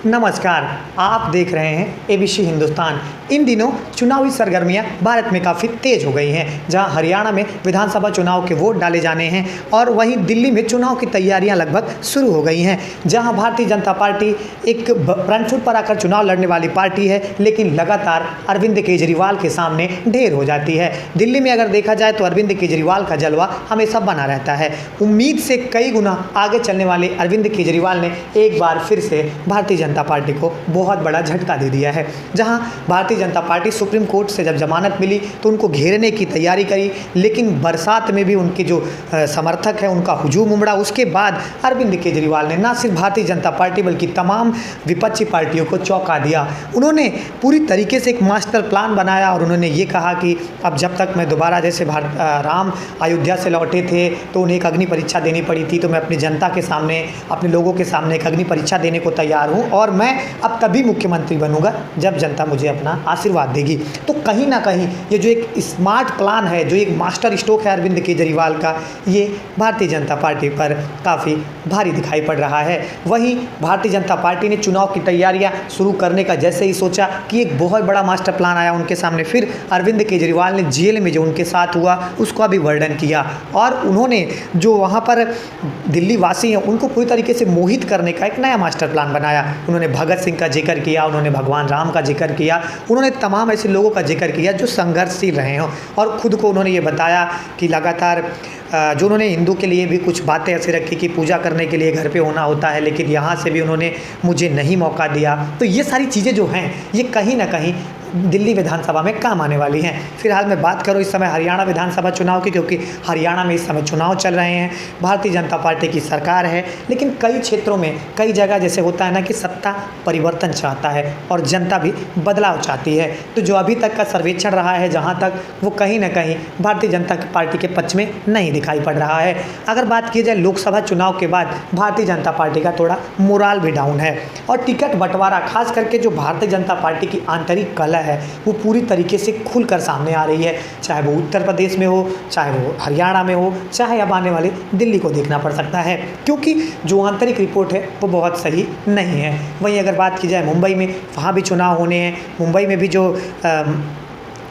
नमस्कार, आप देख रहे हैं एबीसी हिंदुस्तान। इन दिनों चुनावी सरगर्मियां भारत में काफ़ी तेज हो गई हैं, जहां हरियाणा में विधानसभा चुनाव के वोट डाले जाने हैं और वहीं दिल्ली में चुनाव की तैयारियां लगभग शुरू हो गई हैं, जहां भारतीय जनता पार्टी एक फ्रंट फुट पर आकर चुनाव लड़ने वाली पार्टी है, लेकिन लगातार अरविंद केजरीवाल के सामने ढेर हो जाती है। दिल्ली में अगर देखा जाए तो अरविंद केजरीवाल का जलवा हमेशा बना रहता है। उम्मीद से कई गुना आगे चलने वाले अरविंद केजरीवाल ने एक बार फिर से भारतीय जनता पार्टी को बहुत बड़ा झटका दे दिया है। जहां Bharatiya Janata party supreme court से जब जमानत मिली तो उनको घेरने की तैयारी करी, लेकिन बरसात में भी उनके जो समर्थक हैं उनका हुजूम उमड़ा। उसके बाद अरविंद केजरीवाल ने न सिर्फ भारतीय जनता पार्टी बल्कि तमाम विपक्षी पार्टियों को चौंका दिया। उन्होंने पूरी तरीके से एक मास्टर प्लान बनाया और उन्होंने ये कहा कि अब जब तक मैं दोबारा जैसे राम अयोध्या से लौटे थे तो उन्हें एक अग्नि परीक्षा देनी पड़ी थी, तो मैं अपनी जनता के सामने, अपने लोगों के सामने एक अग्नि परीक्षा देने को तैयार हूँ और मैं अब तभी मुख्यमंत्री बनूंगा जब जनता मुझे अपना आशीर्वाद देगी। तो कहीं ना कहीं ये जो एक स्मार्ट प्लान है, जो एक मास्टर स्ट्रोक है अरविंद केजरीवाल का, ये भारतीय जनता पार्टी पर काफ़ी भारी दिखाई पड़ रहा है। वहीं भारतीय जनता पार्टी ने चुनाव की तैयारियां शुरू करने का जैसे ही सोचा कि एक बहुत बड़ा मास्टर प्लान आया उनके सामने, फिर अरविंद केजरीवाल ने जेल में जो उनके साथ हुआ उसका भी वर्णन किया और उन्होंने जो वहाँ पर दिल्ली वासी हैं उनको पूरी तरीके से मोहित करने का एक नया मास्टर प्लान बनाया। उन्होंने भगत सिंह का जिक्र किया, उन्होंने भगवान राम का जिक्र किया, उन्होंने तमाम ऐसे लोगों का जिक्र किया जो संघर्षशील रहे हों और ख़ुद को उन्होंने ये बताया कि लगातार जो उन्होंने हिंदू के लिए भी कुछ बातें ऐसी रखी कि पूजा करने के लिए घर पे होना होता है, लेकिन यहाँ से भी उन्होंने मुझे नहीं मौका दिया। तो ये सारी चीज़ें जो हैं ये कहीं ना कहीं दिल्ली विधानसभा में काम आने वाली हैं। फिलहाल मैं बात करूं इस समय हरियाणा विधानसभा चुनाव की, क्योंकि हरियाणा में इस समय चुनाव चल रहे हैं। भारतीय जनता पार्टी की सरकार है, लेकिन कई क्षेत्रों में, कई जगह जैसे होता है ना कि सत्ता परिवर्तन चाहता है और जनता भी बदलाव चाहती है। तो जो अभी तक का सर्वेक्षण रहा है जहाँ तक, वो कहीं ना कहीं भारतीय जनता पार्टी के पक्ष में नहीं दिखाई पड़ रहा है। अगर बात की जाए लोकसभा चुनाव के बाद भारतीय जनता पार्टी का थोड़ा मोराल भी डाउन है और टिकट बंटवारा, खास करके जो भारतीय जनता पार्टी की आंतरिक कलह है वो पूरी तरीके से खुलकर सामने आ रही है। चाहे वो उत्तर प्रदेश में हो, चाहे वो हरियाणा में हो, चाहे अब आने वाले दिल्ली को देखना पड़ सकता है, क्योंकि जो आंतरिक रिपोर्ट है वो बहुत सही नहीं है। वहीं अगर बात की जाए मुंबई में, वहाँ भी चुनाव होने हैं। मुंबई में भी जो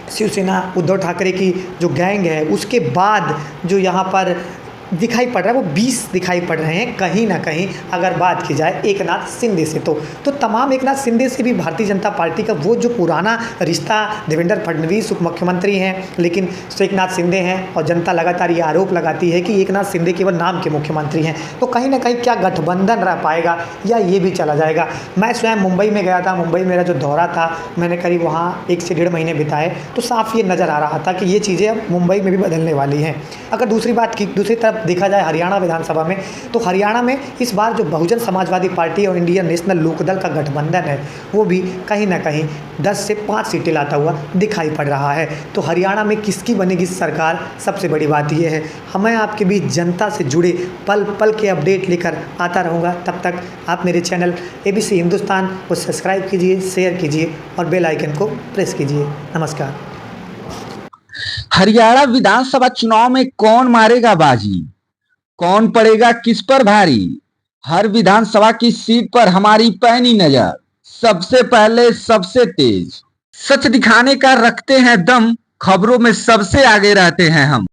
शिवसेना उद्धव ठाकरे की जो गैंग है उसके बाद जो यहाँ पर दिखाई पड़ रहा है वो 20 दिखाई पड़ रहे हैं कहीं ना कहीं। अगर बात की जाए एकनाथ शिंदे से तो तमाम एकनाथ शिंदे से भी भारतीय जनता पार्टी का वो जो पुराना रिश्ता, देवेंद्र फडणवीस उप मुख्यमंत्री हैं लेकिन एकनाथ शिंदे हैं और जनता लगातार ये आरोप लगाती है कि एकनाथ शिंदे केवल नाम के मुख्यमंत्री हैं। तो कहीं ना कहीं क्या गठबंधन रह पाएगा या ये भी चला जाएगा। मैं स्वयं मुंबई में गया था, मुंबई मेरा जो दौरा था मैंने करीब वहाँ 1 से 1.5 महीने बिताए, तो साफ ये नज़र आ रहा था कि ये चीज़ें अब मुंबई में भी बदलने वाली हैं। अगर दूसरी तरफ देखा जाए हरियाणा विधानसभा में, तो हरियाणा में इस बार जो बहुजन समाजवादी पार्टी और इंडियन नेशनल लोकदल का गठबंधन है वो भी कहीं ना कहीं 10 से 5 सीटें लाता हुआ दिखाई पड़ रहा है। तो हरियाणा में किसकी बनेगी सरकार, सबसे बड़ी बात यह है। हमें आपके बीच जनता से जुड़े पल पल के अपडेट लेकर आता रहूँगा। तब तक आप मेरे चैनल एबीसी हिंदुस्तान को सब्सक्राइब कीजिए, शेयर कीजिए और बेल आइकन को प्रेस कीजिए। नमस्कार। हरियाणा विधानसभा चुनाव में कौन मारेगा बाजी, कौन पड़ेगा किस पर भारी? हर विधानसभा की सीट पर हमारी पैनी नजर, सबसे पहले सबसे तेज, सच दिखाने का रखते हैं दम, खबरों में सबसे आगे रहते हैं हम।